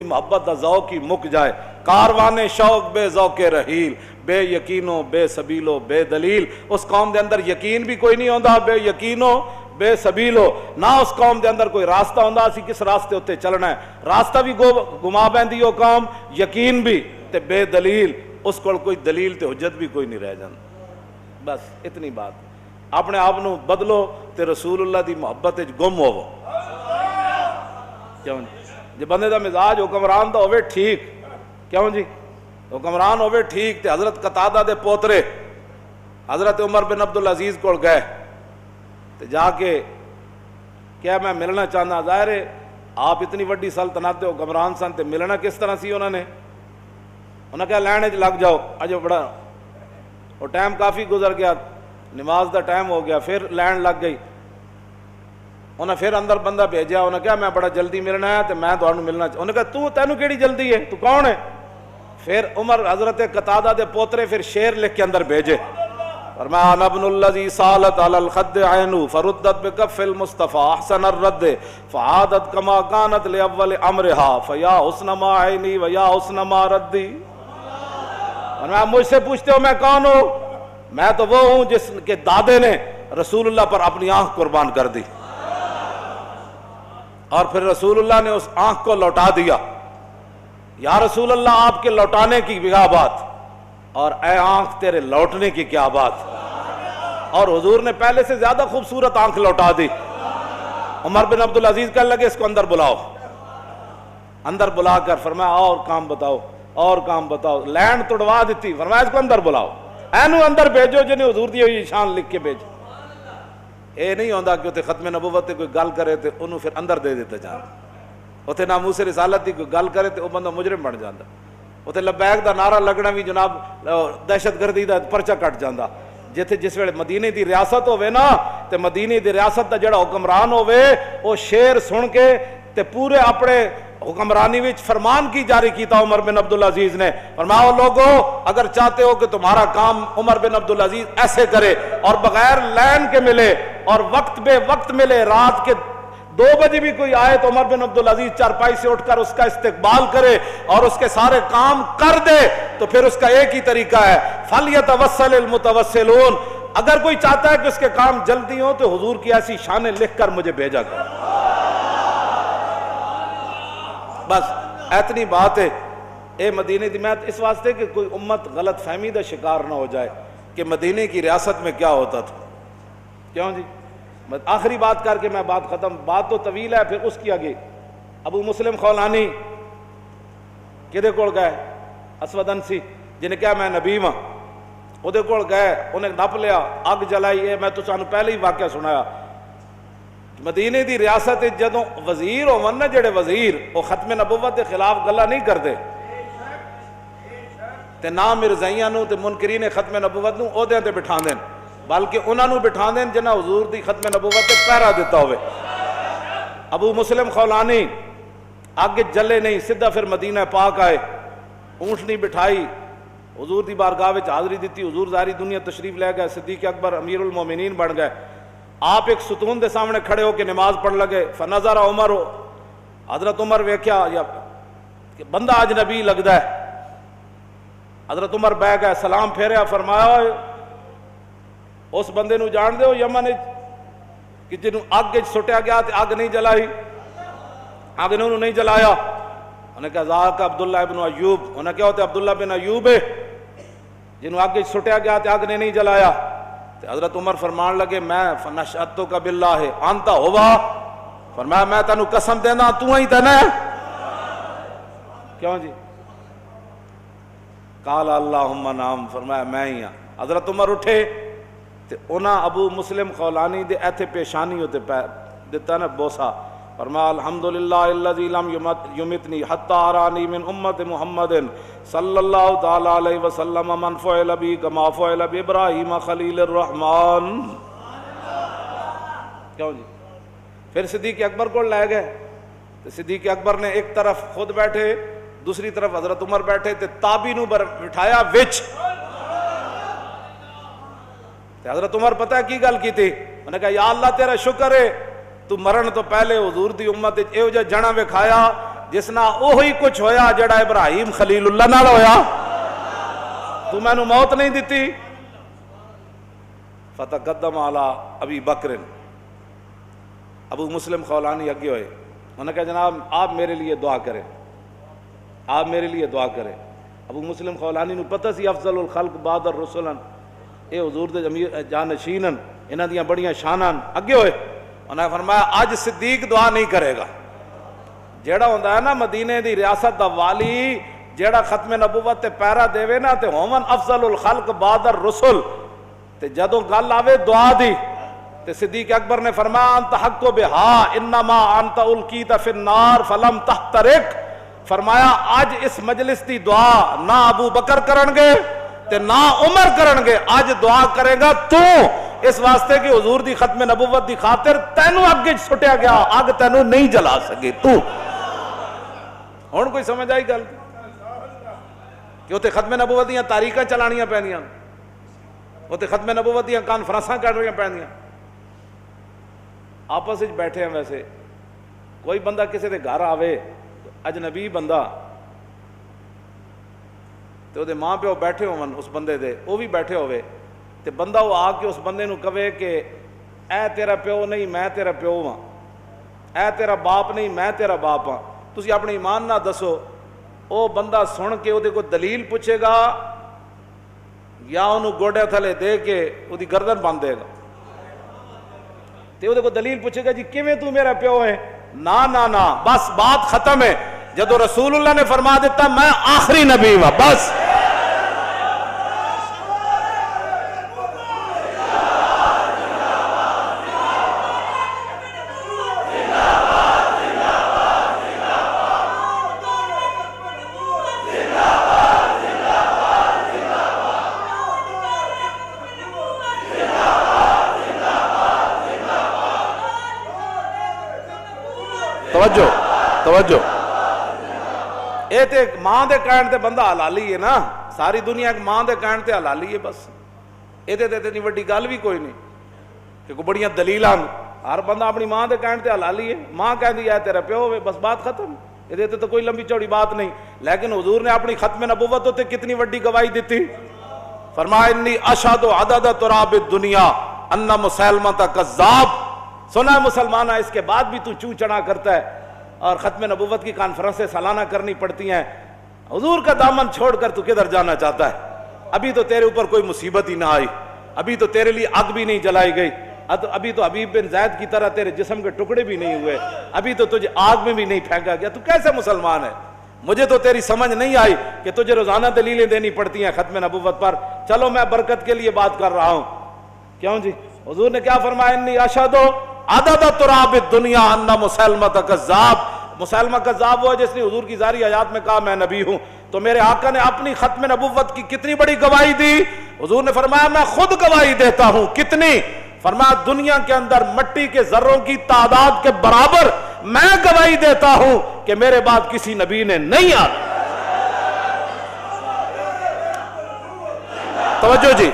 محبت دا ذوق ہی مک جائے، کاروانے شوق بے ذوق رحیل، بے یقینو بے سبیلو بے دلیل۔ اس قوم دے اندر یقین بھی کوئی نہیں ہوندا، بے یقینو بے سبیلو، نہ اس قوم دے اندر کوئی راستہ ہوندا اسی کس راستے ہوتے چلنا ہے، راستہ بھی گما بیندی وہ قوم، یقین بھی تے بے دلیل، اس کو کوئی دلیل تے حجت بھی کوئی نہیں رہ جاندی۔ بس اتنی بات، اپنے آپ نو بدلو تے رسول اللہ دی محبت وچ گم ہوو۔ کیوں جی بندے دا مزاج حکمران دا ہوئے ٹھیک، کیوں جی حکمران ہوئے ٹھیک تے حضرت قتادہ دے پوترے حضرت عمر بن عبدالعزیز کو گئے تے جا کے کیا میں ملنا چاہنا، ظاہر ہے آپ اتنی وڈی سلطنت دے حکمران سن تے ملنا کس طرح سی انہوں نے کہا لین وچ لگ جاؤ، اجو بڑا وہ ٹائم کافی گزر گیا، نماز دا ٹائم ہو گیا، پھر لین لگ گئی، انہیں پھر اندر بندہ بھیجا، انہیں کہا میں بڑا جلدی ملنا ہے تو میں تمہیں ملنا چاہتا، انہیں کہا تینوں کیڑی جلدی ہے، تو کون ہے؟ پھر عمر حضرت قتادہ دے پوترے پھر شعر لکھ کے اندر بھیجے، فرمایا انا ابن الذی سالت علی الخد عینو فردت بکف المصطفیٰ احسن الرد فعادت کما کانت لاول امرها فیا حسن ما عینی ویا حسن ما ردی۔ فرمایا مجھ سے پوچھتے ہو میں کون ہوں؟ میں تو وہ ہوں جس کے دادے نے رسول اللہ پر اپنی آنکھ قربان کر دی، اور پھر رسول اللہ نے اس آنکھ کو لوٹا دیا۔ یا رسول اللہ آپ کے لوٹانے کی کیا بات، اور اے آنکھ تیرے لوٹنے کی کیا بات، اور حضور نے پہلے سے زیادہ خوبصورت آنکھ لوٹا دی۔ عمر بن عبدالعزیز کہنے لگے اس کو اندر بلاؤ، اندر بلا کر فرمایا اور کام بتاؤ، اور کام بتاؤ، لینڈ توڑوا دیتی، فرمایا اس کو اندر بلاؤ، اینو اندر بھیجو جنہیں حضور دی ہوئی شان لکھ کے بھیجو۔ اے نہیں ہوندا کہ اتنے ختم نبوت تے کوئی گل کرے تے انہوں پھر اندر دے دیتا جانا، اتنے ناموس رسالت دی کوئی گل کرے تے وہ بندہ مجرم بن جاتا، اتنے لبیک دا نعرہ لگنا بھی جناب دہشت گردی دا پرچہ کٹ جاتا۔ جتھے جس ویلے مدینے دی ریاست ہوئے نا تے مدینے دی ریاست دا جڑا حکمران ہوئے وہ شعر سن کے تے پورے اپنے حکمرانی وچ فرمان کی جاری کیتا عمر بن عبدالعزیز نے، فرمایا لوگو اگر چاہتے ہو کہ تمہارا کام عمر بن عبدالعزیز ایسے کرے اور بغیر لین کے ملے اور وقت بے وقت ملے، رات کے 2 بجے بھی کوئی آئے تو عمر بن عبدالعزیز چارپائی سے اٹھ کر اس کا استقبال کرے اور اس کے سارے کام کر دے، تو پھر اس کا ایک ہی طریقہ ہے فَلْيَتَوَسَّلِ الْمُتَوَسِّلُونَ، اگر کوئی چاہتا ہے کہ اس کے کام جلدی ہوں تو حضور کی ایسی شانیں لکھ کر مجھے بھیجا کر۔ بس اتنی بات ہے۔ اے مدینے دی، میں اس واسطے کہ کوئی امت غلط فہمی دا شکار نہ ہو جائے کہ مدینے کی ریاست میں کیا ہوتا تھا، کیوں جی آخری بات کر کے میں بات ختم، بات تو طویل ہے پھر اس کی آگے۔ ابو مسلم خولانی کدے کول گئے؟ اسود انسی جنہیں کہا میں نبی ہاں، وہ دے کول گئے، انہیں نپ لیا، اگ جلائی، میں تو سانو پہلے ہی واقعہ سنایا۔ مدینے دی ریاست جدوں وزیر ہون نا جڑے وزیر وہ ختم نبوت کے خلاف گلا نہیں کرتے تے نہ مرزائیاں نو تے منکرین ختم نبوت نو عہدیاں تے بٹھا دین، بلکہ انہاں نو بٹھا دین جنہاں حضور دی ختم نبوت تے پہرا دیتا ہوئے۔ ابو مسلم خولانی آگے جلے نہیں، سیدھا پھر مدینہ پاک آئے، اونٹنی بٹھائی، حضور دی بارگاہ وچ حاضری دیتی، حضور ظاہری دنیا تشریف لے گئے، صدیق اکبر امیر المومنین بن گئے۔ آپ ایک ستون دے سامنے کھڑے ہو کے نماز پڑھ لگے، فنظر عمر، حضرت عمر ویکھیا یا بندہ اجنبی لگدا ہے، حضرت عمر بہ گئے، سلام پھیریا، فرمایا اس بندے نو جان دے ہو یمن کہ جنوں اگ سٹیا گیا تے اگ نہیں جلائی، اگ نے انہوں نہیں جلایا۔ انہیں کہا ذاک عبداللہ ابن ایوب، انہیں کیا ہوتے عبداللہ بن ایوب ہے جنوں اگ سٹیا گیا تے اگ نے نہیں جلایا۔ حضرت عمر فرمان لگے میں فنشأتک باللہ انت ہوا، فرمایا میں تینوں قسم دینا تو ہی تے نے، کیوں جی؟ قال اللہم نعم، فرمایا میں ہی ہاں۔ حضرت عمر اٹھے تے انہاں ابو مسلم خولانی دے ایتھے پیشانی ہوتے دیتا نا بوسا، فرمایا الحمدللہ الذی لم یمتنی حتی ارانی من امت محمد صلی اللہ تعالی علیہ وسلم من فعل بی کما فعل بابراہیم خلیل الرحمن۔ کیوں جی؟ پھر صدیق اکبر کو لے گئے، تو صدیق اکبر نے ایک طرف خود بیٹھے، دوسری طرف حضرت عمر بیٹھے، تے تابی نو بٹھایا وچ۔ حضرت عمر پتہ ہے کی گل کی تھی؟ انہوں نے کہا یا اللہ تیرا شکر ہے تو مرن تو پہلے حضور دی امت ایو جا جنا وکھایا جس نال وہی کچھ ہویا جڑا ابراہیم خلیل اللہ نال ہویا. تو میں نو موت نہیں دیتی. فتقدم علی ابی بکر, ابو مسلم خولانی اگے ہوئے, انہوں نے کہا جناب آپ میرے لیے دعا کریں, آپ میرے لیے دعا کریں. ابو مسلم خولانی نو پتہ سی افضل الخلق بعد الرسل, اے حضور دے جانشینن, انہاں دیاں بڑیاں شاناں, اگے ہوئے. انہوں نے فرمایا اج صدیق دعا نہیں کرے گا. جیڑا ہوندا ہے نا مدینے دی ریاست دا والی, جیڑا ختم نبوت تے پیرا دیوے نا تے ہومن افضل الخلق بعد الرسل, تے جدوں گل آوے دعا دی تے صدیق اکبر نے فرمایا انت حق بہا انما انت القیت فی النار فلم تحترق. فرمایا آج اس مجلس دی دعا نہ ابو بکر کرن گے تے نہ عمر کرن گے, آج دعا کرے گا تو, اس واسطے کہ حضور دی ختم نبوت دی خاطر تینوں اگے سٹیا گیا, اگ تینوں نہیں جلا سکے تو. ہن کوئی سمجھ آئی گل کہ اوتے ختم نبوت دیاں تاریخاں چلانیاں پیندیاں, اوتے ختم نبوت دیاں کانفرنساں کرنیاں پیندیاں. آپس وچ بیٹھے ہیں, ویسے کوئی بندہ کسی دے گھر آوے, اجنبی بندہ, تے دے ماں پیو بیٹھے ہون اس بندے دے, وہ بھی بیٹھے ہوئے, تے بندہ وہ آ کے اس بندے نو کہے کہ اے تیرا پیو نہیں میں تیرا پیو ہاں, اے تیرا باپ نہیں میں تیرا باپ ہاں, تسی اپنے ایمان نہ دسو. او بندہ سن کے وہ کو دلیل پوچھے گا یا انہوں گوڑے تھلے دے کے وہ دی گردن باندھ دے گا, تے وہ کو دلیل پوچھے گا جی کیویں تو میرا پیو ہے؟ نا نا نا, بس بات ختم ہے. جدو رسول اللہ نے فرما دیتا میں آخری نبی ہوں, بس توجہ. اے تے ماں دے کہن تے بندہ حلالی ہے نا, ساری دنیا ایک ماں دے کہن تے حلالی ہے, بس اے تے اتنی وڈی گل بھی کوئی نہیں کہ کوئی بڑیاں دلیلاں, ہر بندہ اپنی ماں دے کہن تے حلالی ہے. ماں کہندی ہے تیرا پیو ہوئے, بس بات ختم. اے تے تو کوئی لمبی چوڑی بات نہیں. لیکن حضور نے اپنی ختم نبوت تے کتنی وڈی گواہی دیتی. فرمایا انی اشہد عدد تراب الدنیا ان مسلمہ کذاب. سنا مسلمانہ, اس کے بعد بھی تو چوں چڑھا کرتا ہے اور ختم نبوت کی کانفرنسیں سالانہ کرنی پڑتی ہیں. حضور کا دامن چھوڑ کر تو کدھر جانا چاہتا ہے؟ ابھی تو تیرے اوپر کوئی مصیبت ہی نہ آئی, ابھی تو تیرے لیے آگ بھی نہیں جلائی گئی, ابھی تو حبیب بن زید کی طرح تیرے جسم کے ٹکڑے بھی نہیں ہوئے, ابھی تو تجھے آگ میں بھی نہیں پھینکا گیا. تو کیسے مسلمان ہے؟ مجھے تو تیری سمجھ نہیں آئی کہ تجھے روزانہ دلیلیں دینی پڑتی ہیں ختم نبوت پر. چلو میں برکت کے لیے بات کر رہا ہوں. کیوں جی؟ حضور نے کیا فرمایا؟ انی اشہد عدد تراب الدنیا ان مسلمہ کذاب. مسلمہ کذاب وہ ہے جس نے حضور کی ظاہری حیات میں کہا میں نبی ہوں. تو میرے آقا نے اپنی ختم نبوت کی کتنی بڑی گواہی دی. حضور نے فرمایا میں خود گواہی دیتا ہوں. کتنی؟ فرمایا دنیا کے اندر مٹی کے ذروں کی تعداد کے برابر میں گواہی دیتا ہوں کہ میرے بعد کسی نبی نے نہیں آنا. توجہ جی,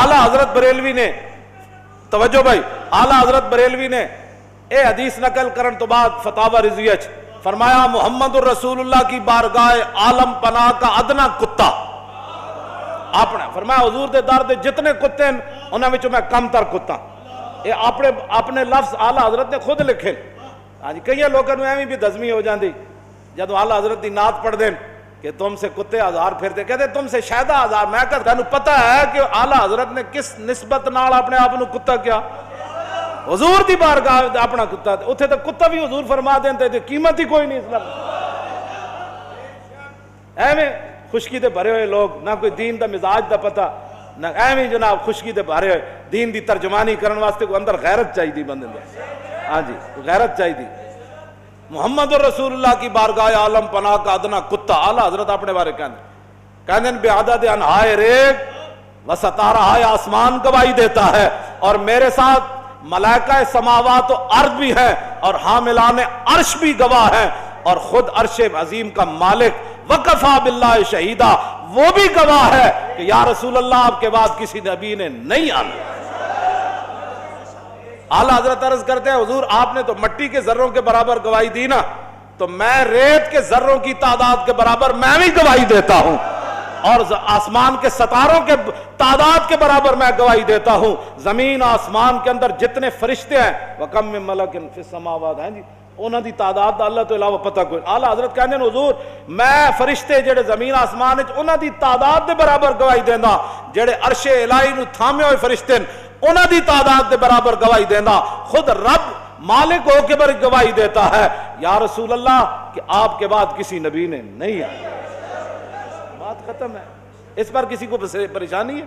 اعلیٰ حضرت بریلوی نے, توجہ بھائی, اعلیٰ حضرت بریلوی نے اے حدیث نقل کرن تو بعد فتاوی رضویہ فرمایا محمد الرسول اللہ کی بارگاہ عالم پناہ کا ادنا کتا. آپ نے فرمایا حضور دے در دے جتنے کتے ہیں انہاں وچوں میں کم تر کتا. یہ اپنے لفظ اعلیٰ حضرت نے خود لکھے. ہاں جی, کئی لوگوں نے ایویں بھی دزمی ہو جاندی جدو اعلیٰ حضرت دی نعت پڑھ دیں کہ تم سے کتے ہزار پھرتے, کہتے تم سے شہدہ ہزار. میں کہتا تھانوں پتہ ہے کہ اعلیٰ حضرت نے کس نسبت نال اپنے آپ نو کتا کیا؟ حضور دی بارگاہ اپنا کتا. اتھے تو کتا بھی حضور فرما دیں تے قیمت ہی کوئی نہیں اسلام. ایویں خشکی دے بھرے ہوئے لوگ, نہ کوئی دین دا مزاج دا پتہ, نہ ایویں جناب خشکی دے بھرے ہوئے. دین دی ترجمانی کرن واسطے کو اندر غیرت چاہیے دی بندے دے. ہاں جی, غیرت چاہیے دی. محمد الرسول اللہ کی بارگاہ عالم پناہ کا ادنا کتا. اعلیٰ حضرت اپنے بارے کہنے بعدد انہائے ریگ و ستارہ آسمان گواہی دیتا ہے, اور میرے ساتھ ملائکہ سماوات و ارض بھی ہیں, اور حاملان عرش بھی گواہ ہیں, اور خود عرش عظیم کا مالک وکفا باللہ شہیدہ وہ بھی گواہ ہے کہ یا رسول اللہ آپ کے بعد کسی نبی نے نہیں آنا. اعلیٰ حضرت عرض کرتے ہیں حضور آپ نے تو مٹی کے ذروں کے برابر گواہی دی نا, تو میں ریت کے ذروں کی تعداد کے برابر میں بھی گواہی دیتا ہوں، اور آسمان کے ستاروں کے تعداد کے برابر میں گواہی دیتا ہوں۔ زمین آسمان کے اندر جتنے فرشتے ہیں وَكَم مِّن مَلَكٍ فِي السَّمَاوَاتِ ہیں جی، انہاں دی تعداد دا اللہ تو علاوہ پتہ کوئی۔ اعلیٰ حضرت کہندے نے حضور میں فرشتے جڑے زمین آسمان وچ انہاں دی تعداد دے برابر گواہی دیندا، جڑے عرش الہی نو تھامے ہوئے فرشتے انہاں دی تعداد دے برابر گواہی دیندا، خود رب مالک ہو کے بر گواہی دیتا ہے یا رسول اللہ کہ آپ کے بعد کسی نبی نے نہیں آیا۔ بات ختم ہے، اس پر کسی کو پریشانی ہے؟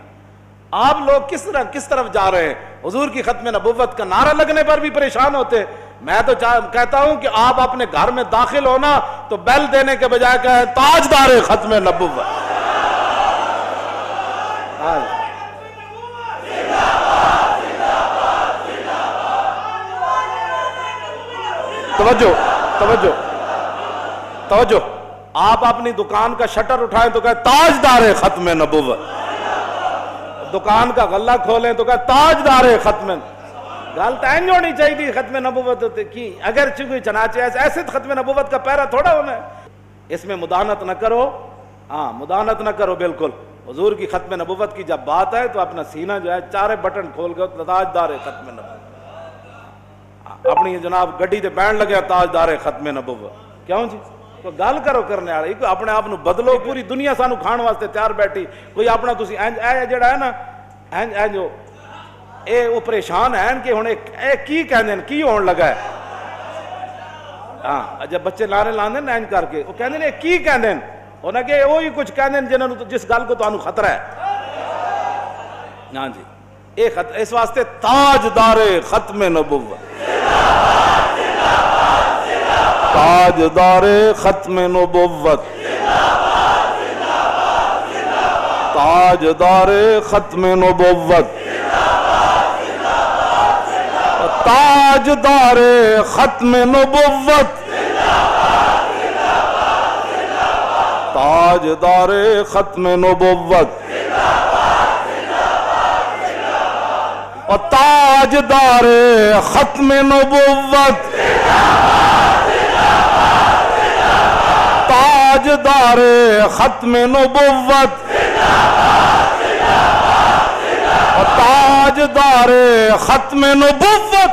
آپ لوگ کس طرف جا رہے ہیں؟ حضور کی ختم نبوت کا نعرہ لگنے پر بھی پریشان ہوتے ہیں۔ میں تو کہتا ہوں کہ آپ اپنے گھر میں داخل ہونا تو بیل دینے کے بجائے کہیں تاجدار ختم نبوت۔ توجہ توجہ توجہ، آپ اپنی دکان کا شٹر اٹھائیں تو کہیں تاجدار ختم نبوت، دکان کا غلہ کھولیں تو کہیں تاجدار ختم۔ گل تو این ہونی چاہیے ختم نبوت کی، اگر کوئی چنانچہ ایسے ختم نبوت کا پیرا تھوڑا ہونا ہے۔ اس میں مداحنت نہ کرو، ہاں مداحنت نہ کرو بالکل۔ حضور کی ختم نبوت کی جب بات ہے تو اپنا سینہ جو ہے چارے بٹن کھول کے تاجدار ختم نبوت، اپنی جناب گڈی تے بین لگیا تاجدار ختم نبوت، کیوں جی؟ کوئی گل کرو کرنے والی، کوئی اپنے آپ بدلو، پوری دنیا سانو کھان واسطے تیار بیٹھی، کوئی اپنا تسی اے جڑا ہے نا اے جو اے وہ پریشان ہیں کہ ہن اے کی کہندے کی ہون لگا ہے۔ ہاں جب بچے لانے لاندے نا اینج کر کے وہ کہندے نے کی کہندے انہاں کہ وہی کچھ کہندے جنہاں نوں جس گل کو تانوں خطرہ ہے۔ ہاں جی اس واسطے تاجدار ختم نبوت، تاجدار ختم نبوت، تاجدار ختم نبوت، تاجدار ختم نبوت، تاجدار ختم نبوت، اور تاجدار ختم نبوت، تاجدار ختم نبوت، اور تاجدار ختم نبوت،